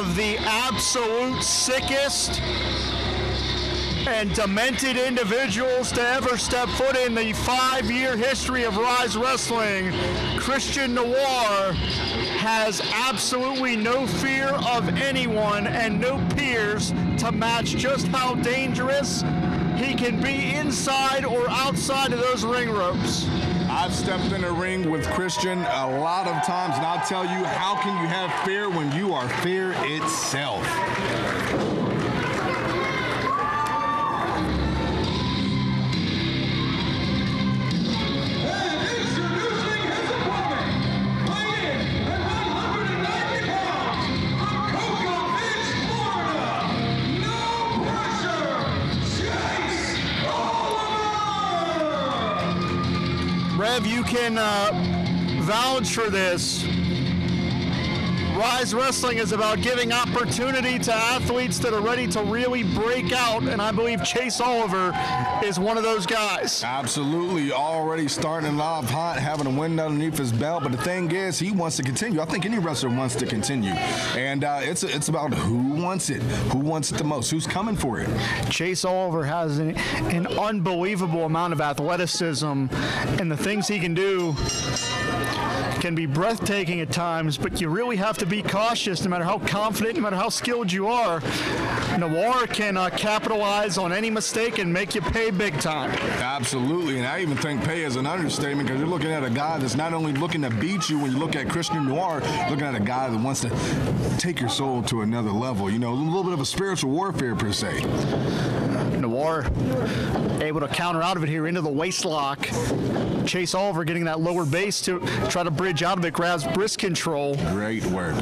of the absolute sickest and demented individuals to ever step foot in the 5-year history of RYSE Wrestling, Christian Noir has absolutely no fear of anyone and no peers to match just how dangerous he can be inside or outside of those ring ropes. I've stepped in a ring with Christian a lot of times, and I'll tell you, how can you have fear when you are fear itself? Rev, you can vouch for this. RYSE Wrestling is about giving opportunity to athletes that are ready to really break out, and I believe Chase Oliver is one of those guys. Absolutely, already starting off hot, having a win underneath his belt, but the thing is, he wants to continue. I think any wrestler wants to continue, and it's about who wants it the most, who's coming for it. Chase Oliver has an unbelievable amount of athleticism, and the things he can do can be breathtaking at times, but you really have to be cautious no matter how confident, no matter how skilled you are. Noir can capitalize on any mistake and make you pay big time. Absolutely, and I even think pay is an understatement, because you're looking at a guy that's not only looking to beat you when you look at Christian Noir, looking at a guy that wants to take your soul to another level, you know, a little bit of a spiritual warfare per se. Noir able to counter out of it here into the waist lock. Chase Oliver getting that lower base to try to bridge out of it, grabs wrist control. Great work.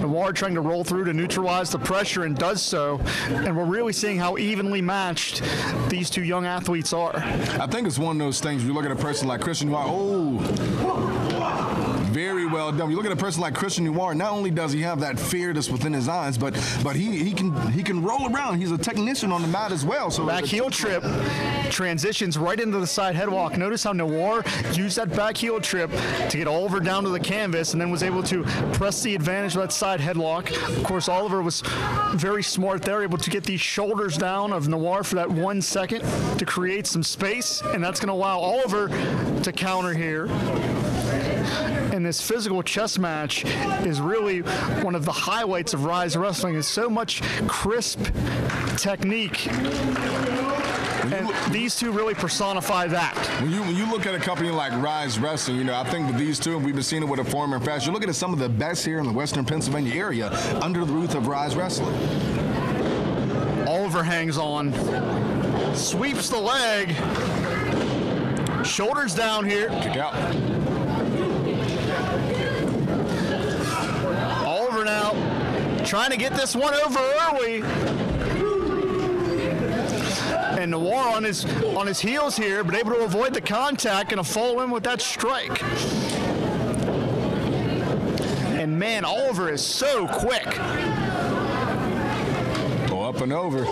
Noir trying to roll through to neutralize the pressure and does so, and we're really seeing how evenly matched these two young athletes are. I think it's one of those things, you look at a person like Christian Noir, very well done. You look at a person like Christian Noir, not only does he have that fear that's within his eyes, but he can roll around. He's a technician on the mat as well. So back heel trip transitions right into the side headlock. Notice how Noir used that back heel trip to get Oliver down to the canvas and then was able to press the advantage of that side headlock. Of course, Oliver was very smart there, able to get these shoulders down of Noir for that 1 second to create some space, and that's going to allow Oliver to counter here. And this physical chess match is really one of the highlights of RYSE Wrestling. Is so much crisp technique, and these two really personify that. When you look at a company like RYSE Wrestling, you know, I think with these two, we've been seeing it with a former and fast. You're looking at some of the best here in the Western Pennsylvania area under the roof of RYSE Wrestling. Oliver hangs on, sweeps the leg, shoulders down here. Kick out. Oliver now trying to get this one over early. And Noir on his heels here, but able to avoid the contact and to follow in with that strike. And man, Oliver is so quick. Go up and over.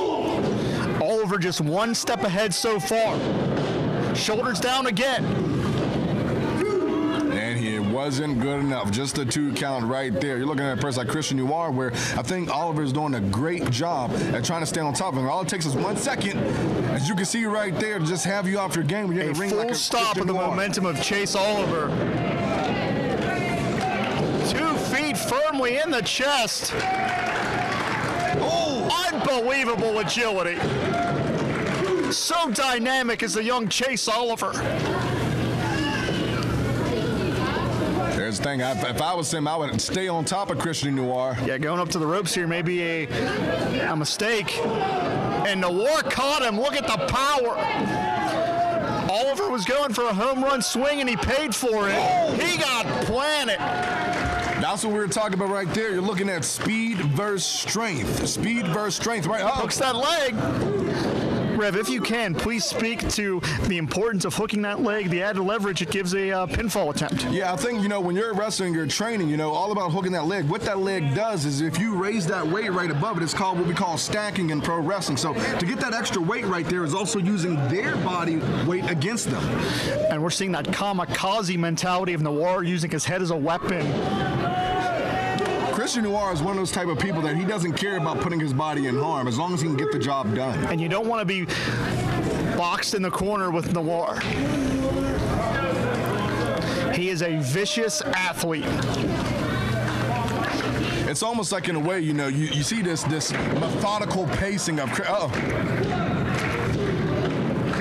Oliver just one step ahead so far. Shoulders down again. And it wasn't good enough. Just a 2 count right there. You're looking at a person like Christian Noir, where I think Oliver is doing a great job at trying to stay on top of him. All it takes is 1 second, as you can see right there, to just have you off your game. You're in the ring full like stop of the momentum of Chase Oliver. 2 feet firmly in the chest. Oh, unbelievable agility. So dynamic is the young Chase Oliver. There's the thing. If I was him, I would stay on top of Christian Noir. Yeah, going up to the ropes here may be a mistake. And Noir caught him. Look at the power. Oliver was going for a home run swing, and he paid for it. He got planted. That's what we were talking about right there. You're looking at speed versus strength. Speed versus strength, right? Oh. Hooks that leg. Rev, if you can, please speak to the importance of hooking that leg, the added leverage it gives a pinfall attempt. Yeah, I think, you know, when you're wrestling, you're training, you know, all about hooking that leg. What that leg does is if you raise that weight right above it, it's called what we call stacking in pro wrestling. So to get that extra weight right there is also using their body weight against them. And we're seeing that kamikaze mentality of Noir using his head as a weapon. Christian Noir is one of those type of people that he doesn't care about putting his body in harm as long as he can get the job done. And you don't want to be boxed in the corner with Noir. He is a vicious athlete. It's almost like, in a way, you see this methodical pacing of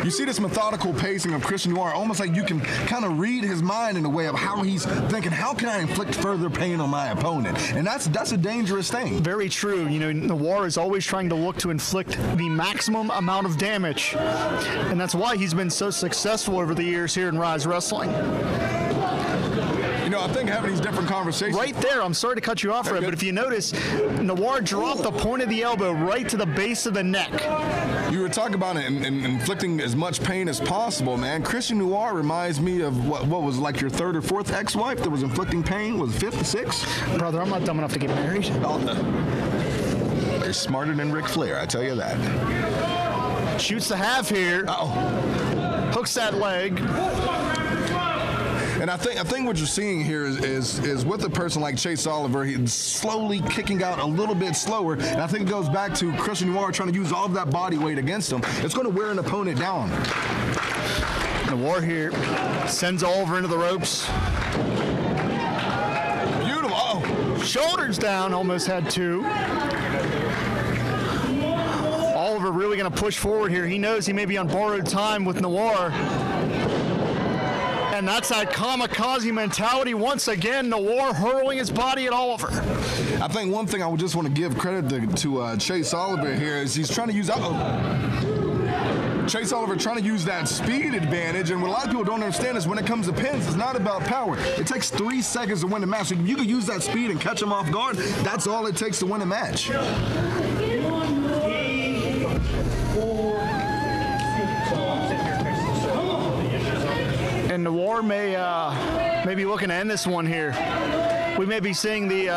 You see this methodical pacing of Christian Noir, almost like you can kind of read his mind in a way of how he's thinking, how can I inflict further pain on my opponent? And that's a dangerous thing. Very true. Noir is always trying to look to inflict the maximum amount of damage. And that's why he's been so successful over the years here in RYSE Wrestling. I think having these different conversations. Right there, I'm sorry to cut you off, Fred, but if you notice, Noir dropped the point of the elbow right to the base of the neck. You were talking about it and inflicting as much pain as possible, man. Christian Noir reminds me of what was like your third or fourth ex-wife that was inflicting pain? Was it fifth or sixth? Brother, I'm not dumb enough to get married. Oh, no. They're smarter than Ric Flair, I tell you that. Shoots the half here. Uh-oh. Hooks that leg. And I think what you're seeing here is with a person like Chase Oliver, he's slowly kicking out a little bit slower. And I think it goes back to Christian Noir trying to use all of that body weight against him. It's going to wear an opponent down. Noir here sends Oliver into the ropes. Beautiful. Oh. Shoulders down, almost had two. Oliver really going to push forward here. He knows he may be on borrowed time with Noir. And that's that kamikaze mentality once again. Noir hurling his body at Oliver. I think one thing I would just want to give credit to Chase Oliver here is he's trying to use Chase Oliver trying to use that speed advantage, and what a lot of people don't understand is when it comes to pins, it's not about power. It takes 3 seconds to win a match. If you can use that speed and catch him off guard, that's all it takes to win a match. And Noir may be looking to end this one here. We may be seeing the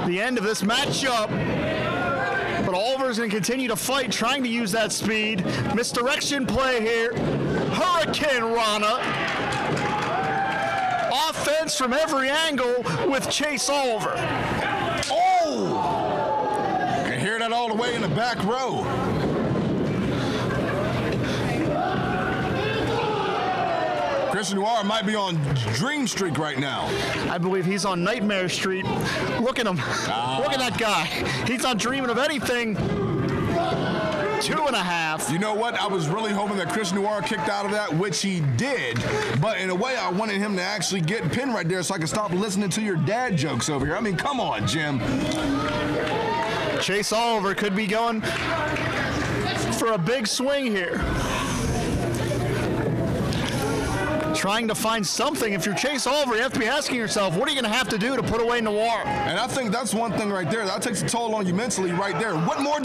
end of this matchup. But Oliver's going to continue to fight, trying to use that speed. Misdirection play here. Hurricane Rana. Offense from every angle with Chase Oliver. Oh! You can hear that all the way in the back row. Christian Noir might be on Dream Streak right now. I believe he's on Nightmare Street. Look at him. Look at that guy. He's not dreaming of anything. 2.5. You know what? I was really hoping that Christian Noir kicked out of that, which he did. But in a way, I wanted him to actually get pinned right there so I could stop listening to your dad jokes over here. I mean, come on, Jim. Chase Oliver could be going for a big swing here. Trying to find something. If you're Chase Oliver, you have to be asking yourself, what are you going to have to do to put away Noir? And I think that's one thing right there. That takes a toll on you mentally right there. What more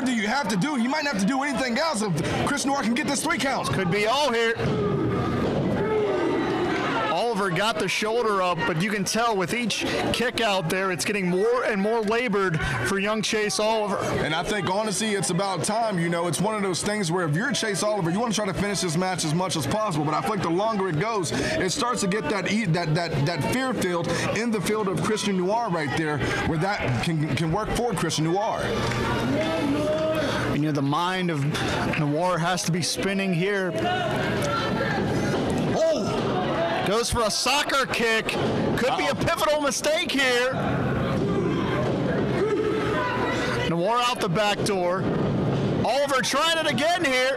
do you have to do? You might not have to do anything else if Chris Noir can get this 3 counts. Could be all here. Oliver got the shoulder up, but you can tell with each kick out there, it's getting more and more labored for young Chase Oliver. And I think, honestly, it's about time. It's one of those things where if you're Chase Oliver, you want to try to finish this match as much as possible. But I think the longer it goes, it starts to get that fear field in the field of Christian Noir right there, where that can work for Christian Noir. And the mind of Noir has to be spinning here. Goes for a soccer kick. Could be a pivotal mistake here. Noir out the back door. Oliver trying it again here.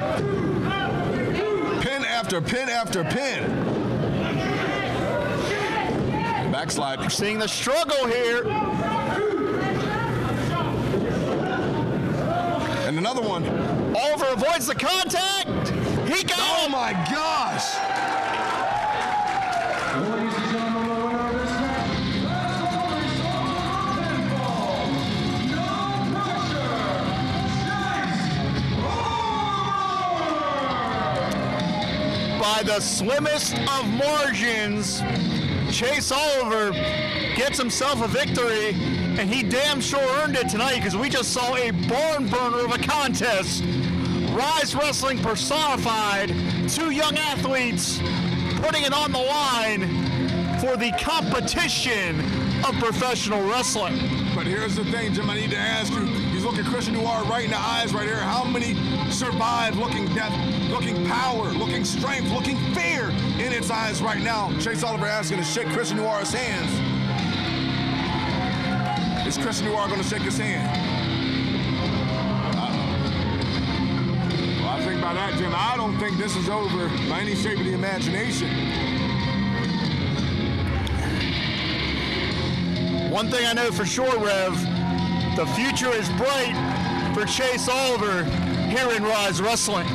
Pin after pin after pin. Backslide. We're seeing the struggle here. And another one. Oliver avoids the contact. He got Oh him. my gosh. By the slimmest of margins, Chase Oliver gets himself a victory, and he damn sure earned it tonight because we just saw a barn burner of a contest. RYSE Wrestling personified, 2 young athletes putting it on the line for the competition of professional wrestling. But here's the thing, Jim, I need to ask you. He's looking Christian Noir right in the eyes right here. How many survive looking death, looking power, looking strength, looking fear in its eyes right now? Chase Oliver asking to shake Christian Noir's hands. Is Christian Noir going to shake his hand? Well, I think by that, Jim, I don't think this is over by any shape of the imagination. One thing I know for sure, Rev, the future is bright for Chase Oliver here in RYSE Wrestling.